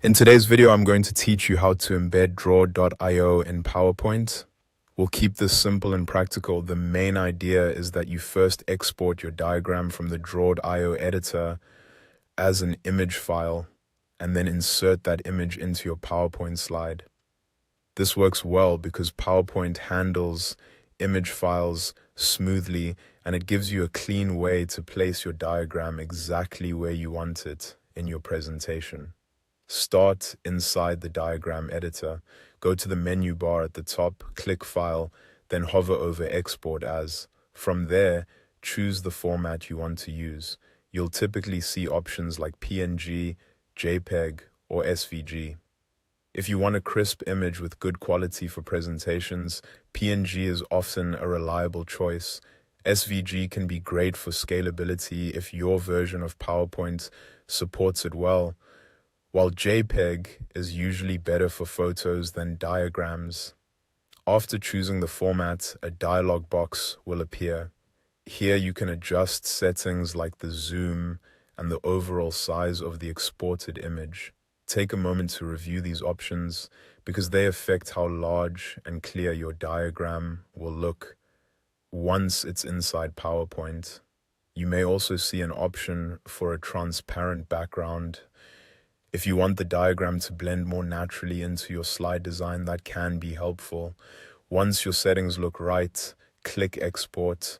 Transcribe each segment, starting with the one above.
In today's video, I'm going to teach you how to embed draw.io in PowerPoint. We'll keep this simple and practical. The main idea is that you first export your diagram from the draw.io editor as an image file and then insert that image into your PowerPoint slide. This works well because PowerPoint handles image files smoothly and it gives you a clean way to place your diagram exactly where you want it in your presentation. Start inside the diagram editor, go to the menu bar at the top, click File, then hover over Export As. From there, choose the format you want to use. You'll typically see options like PNG, JPEG, or SVG. If you want a crisp image with good quality for presentations, PNG is often a reliable choice. SVG can be great for scalability if your version of PowerPoint supports it well, while JPEG is usually better for photos than diagrams. After choosing the format, a dialog box will appear. Here you can adjust settings like the zoom and the overall size of the exported image. Take a moment to review these options because they affect how large and clear your diagram will look once it's inside PowerPoint. You may also see an option for a transparent background. If you want the diagram to blend more naturally into your slide design, that can be helpful. Once your settings look right, click Export.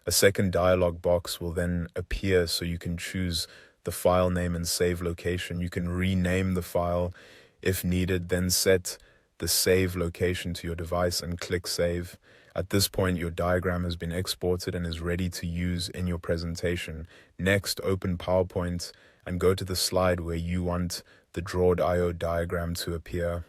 A second dialog box will then appear so you can choose the file name and save location. You can rename the file if needed, then set the save location to your device and click Save. At this point, your diagram has been exported and is ready to use in your presentation. Next, open PowerPoint and go to the slide where you want the draw.io diagram to appear.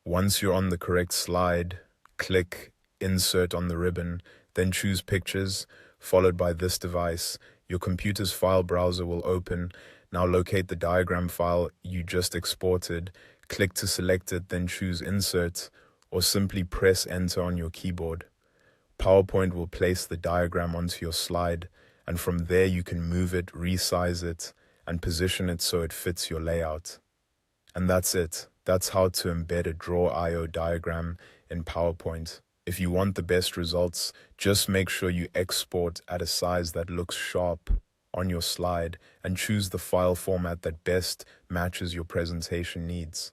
Once you're on the correct slide, click Insert on the ribbon, then choose Pictures, followed by this device. Your computer's file browser will open. Now locate the diagram file you just exported, click to select it, then choose Insert, or simply press Enter on your keyboard. PowerPoint will place the diagram onto your slide, and from there you can move it, resize it, and position it so it fits your layout. And that's it. That's how to embed a draw.io diagram in PowerPoint. If you want the best results, just make sure you export at a size that looks sharp on your slide and choose the file format that best matches your presentation needs.